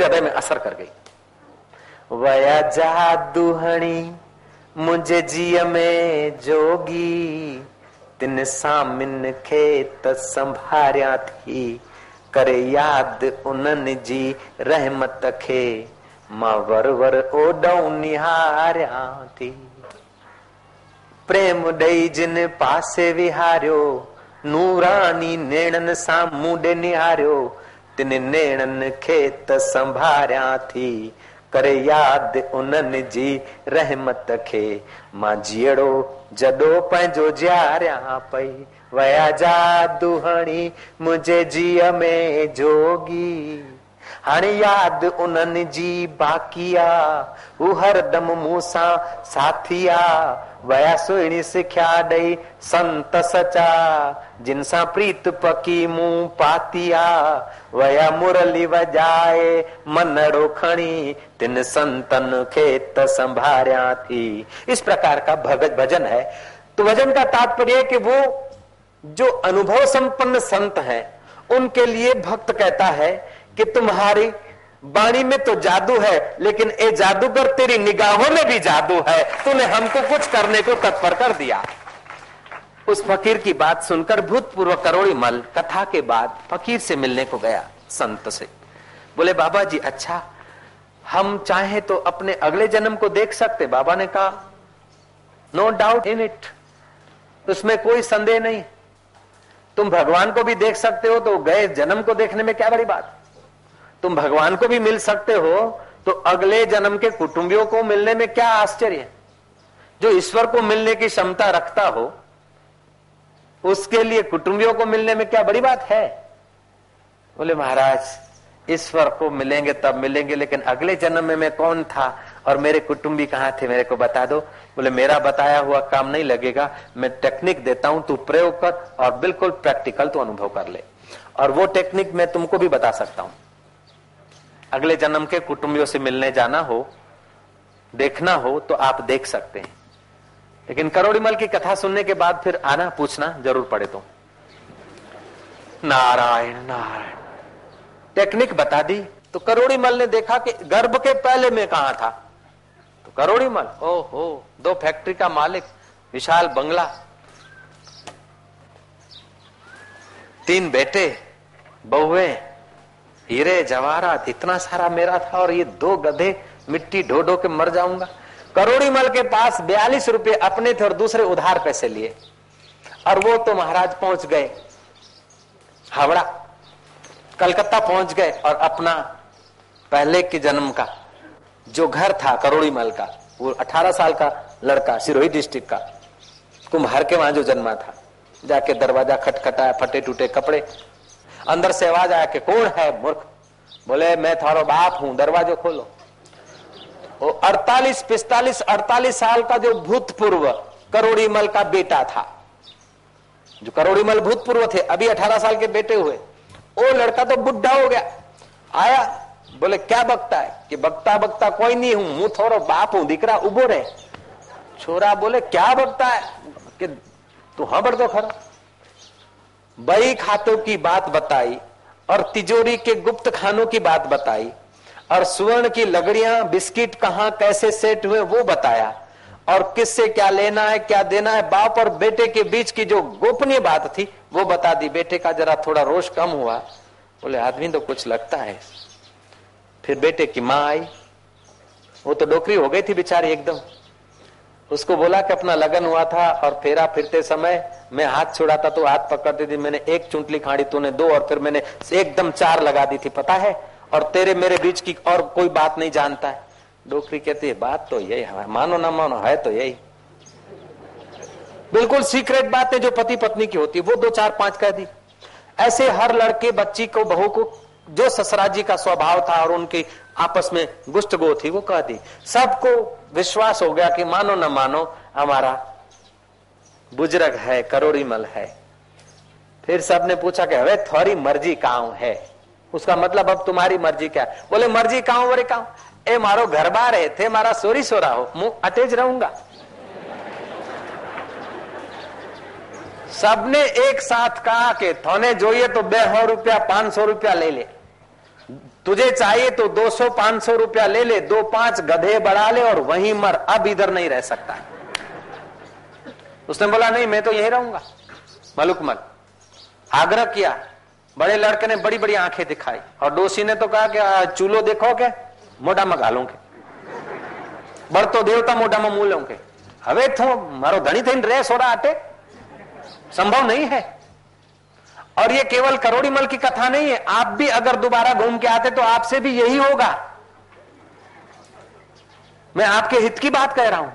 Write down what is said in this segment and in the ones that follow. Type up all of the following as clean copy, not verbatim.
हृदय में असर कर गई। वया जादूहणी मुझे जिय में जोगी, तिन सामिन खेत संभारिया थी, करे याद उन्हनि जी रहमत खे, मां वर वर ओडऊ निहारिया थी। प्रेम ॾेई जिन पासे विहारियो, नूरानी नेणन सां मूंडे निहारियो, तिन नेणन खेत संभारिया थी, करे याद उन्हनि जी रहमत खे, मां जीअड़ो जॾो पंहिंजो जियारिया पई। वया जादूहणी मुझे जिय में जोगी, हाणे याद उन्हनि जी बाक़ी आ, हू हरदम मूंसां साथी आ। वया सुहिणी सिख्या ॾेई संत सचा, जिन सां प्रीत पकी मूं पाती आ। वया मुरली वजाए मनड़ो खणी, तिन संतन खेत संभारिया थी। इस प्रकार का भगत भजन है। तो भजन का तात्पर्य है कि वो जो अनुभव संपन्न संत है उनके लिए भक्त कहता है कि तुम्हारी वाणी में तो जादू है, लेकिन ए जादूगर तेरी निगाहों में भी जादू है, तूने हमको कुछ करने को तत्पर कर दिया। उस फकीर की बात सुनकर भूतपूर्व करोड़ी मल कथा के बाद फकीर से मिलने को गया, संत से। बोले बाबा जी अच्छा, हम चाहे तो अपने अगले जन्म को देख सकते। बाबा ने कहा नो डाउट इन इट, उसमें कोई संदेह नहीं। तुम भगवान को भी देख सकते हो, तो गए जन्म को देखने में क्या बड़ी बात। तुम भगवान को भी मिल सकते हो, तो अगले जन्म के कुटुंबियों को मिलने में क्या आश्चर्य। जो ईश्वर को मिलने की क्षमता रखता हो, उसके लिए कुटुंबियों को मिलने में क्या बड़ी बात है। बोले महाराज ईश्वर को मिलेंगे तब मिलेंगे, लेकिन अगले जन्म में मैं कौन था और मेरे कुटुंबी कहाँ थे, मेरे को बता दो। बोले मेरा बताया हुआ काम नहीं लगेगा, मैं टेक्निक देता हूं, तू प्रयोग कर और बिल्कुल प्रैक्टिकल तू अनुभव कर ले। और वो टेक्निक मैं तुमको भी बता सकता हूं। अगले जन्म के कुटुंबियों से मिलने जाना हो, देखना हो तो आप देख सकते हैं, लेकिन करोड़ीमल की कथा सुनने के बाद फिर आना, पूछना जरूर पड़े तो। नारायण नारायण टेक्निक बता दी। तो करोड़ीमल ने देखा कि गर्भ के पहले में कहा था। तो करोड़ीमल ओहो, 2 फैक्ट्री का मालिक, विशाल बंगला, 3 बेटे, बहुएं, हीरे जवाहरात, इतना सारा मेरा था, और ये 2 गधे मिट्टी ढो ढो के मर जाऊंगा। करोड़ीमल के पास 42 रुपए अपने थे और दूसरे उधार पैसे लिए, और वो तो महाराज पहुंच गए हावड़ा, कलकत्ता पहुंच गए, और अपना पहले के जन्म का जो घर था करोड़ीमल का, वो 18 साल का लड़का, सिरोही डिस्ट्रिक्ट का, कुम्हार के वहां जो जन्मा था, जाके दरवाजा खटखटाया, फटे टूटे कपड़े, अंदर से आवाज आया कि कौन है मूर्ख। बोले मैं थारो बाप हूं, दरवाजो खोलो। वो 48 साल का जो भूतपूर्व करोड़ीमल का बेटा था, जो करोड़ीमल भूतपूर्व थे, अभी 18 साल के बेटे हुए, वो लड़का तो बुढ़ा हो गया। आया, बोले क्या बकता है, कि बकता बकता कोई नहीं हूं, मुंह थोड़ो बाप हूं, दीकरा उबो रहे। छोरा बोले क्या बकता है, कि तू हाँ बढ़ दो खरा। बही खातों की बात बताई, और तिजोरी के गुप्त खानों की बात बताई, और सुवर्ण की लगड़ियां बिस्किट कहां कैसे सेट हुए वो बताया, और किससे क्या लेना है क्या देना है, बाप और बेटे के बीच की जो गोपनीय बात थी वो बता दी। बेटे का जरा थोड़ा रोष कम हुआ, बोले आदमी तो कुछ लगता है। फिर बेटे की मां आई, वो तो डोकरी हो गई थी बेचारी एकदम। उसको बोला कि अपना लगन हुआ था और फेरा फिरते समय मैं हाथ छुड़ाता तो हाथ पकड़ती थी, मैंने 1 चुंटली खाड़ी, तूने 2, और फिर मैंने एकदम 4 लगा दी थी, पता है, और तेरे मेरे बीच की और कोई बात नहीं जानता है। डोकरी कहती है बात तो यही है, मानो ना मानो है तो यही, बिल्कुल सीक्रेट बातें जो पति पत्नी की होती, वो 2 4 5 कह दी। ऐसे हर लड़के बच्ची को, बहू को, जो ससुराजी का स्वभाव था और उनकी आपस में गुफ्तगू थी वो कह दी। सबको विश्वास हो गया कि मानो न मानो हमारा बुजुर्ग है, करोड़ीमल है। फिर सबने पूछा कि अरे थोड़ी मर्जी काऊ है, उसका मतलब अब तुम्हारी मर्जी क्या है। बोले मर्जी काऊ वरे काऊ, ए मारो घर बार है थे, मारा सोरी सोरा हो, मुंह अटेज रहूंगा। सबने एक साथ कहा कि थोने જોઈએ तो 200 रुपया 500 रुपया ले ले, तुझे चाहिए तो 200-500 रुपया ले ले, 2-5 गधे बढ़ा ले और वहीं मर, अब इधर नहीं रह सकता। उसने बोला नहीं मैं तो यहीं रहूंगा। मलुकमल आग्रह किया, बड़े लड़के ने बड़ी बड़ी आंखें दिखाई और डोसी ने तो कहा कि चूलो देखो के मोटा में घालू के बढ़तो देवता मोटा में मूलों के हवे थो मारो धनी थी रे सोड़ा आटे, संभव नहीं है। और ये केवल करोड़ी मल की कथा नहीं है, आप भी अगर दोबारा घूम के आते तो आपसे भी यही होगा। मैं आपके हित की बात कह रहा हूं।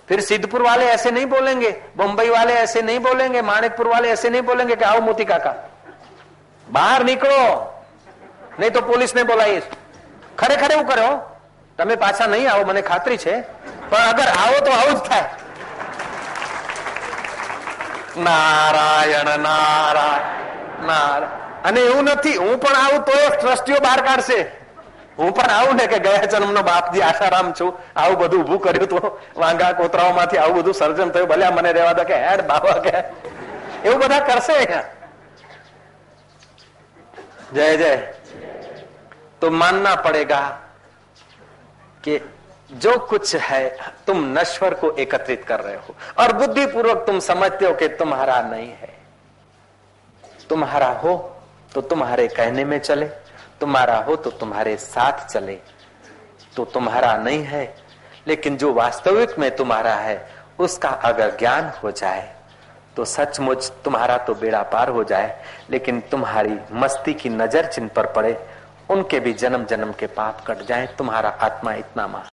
फिर सिद्धपुर वाले ऐसे नहीं बोलेंगे, बंबई वाले ऐसे नहीं बोलेंगे, माणिकपुर वाले ऐसे नहीं बोलेंगे कि आओ मोती काका बाहर निकलो, नहीं तो पुलिस ने बोला खरे खरे હું કરો તમે પાછા નહીં આવો મને ખાતરી છે, પણ અગર આવો તો આવું જ થાય। નારાયણ નારાયણ નારાયણ। અને એવું નથી હું પણ આવું તો ટ્રસ્ટીઓ બહાર કાઢશે, હું પણ આવું ને કે ગયા જન્મનો બાપજી આશારામ છું, આવું બધું ઉભું કર્યું તો વાંગા કોતરાઓમાંથી આવું બધું સર્જન થયું, ભલે મને રહેવા દો કે હેડ બાબા કે એવું બધા કરશે। जय जय। तो मानना पड़ेगा कि जो कुछ है तुम नश्वर को एकत्रित कर रहे हो और बुद्धिपूर्वक तुम समझते हो कि तुम्हारा नहीं है। तुम्हारा हो तो तुम्हारे कहने में चले, तुम्हारा हो तो तुम्हारे साथ चले, तो तुम्हारा नहीं है। लेकिन जो वास्तविक में तुम्हारा है उसका अगर ज्ञान हो जाए तो सचमुच तुम्हारा तो बेड़ा पार हो जाए, लेकिन तुम्हारी मस्ती की नजर जिन पर पड़े उनके भी जन्म जन्म के पाप कट जाए। तुम्हारा आत्मा इतना महान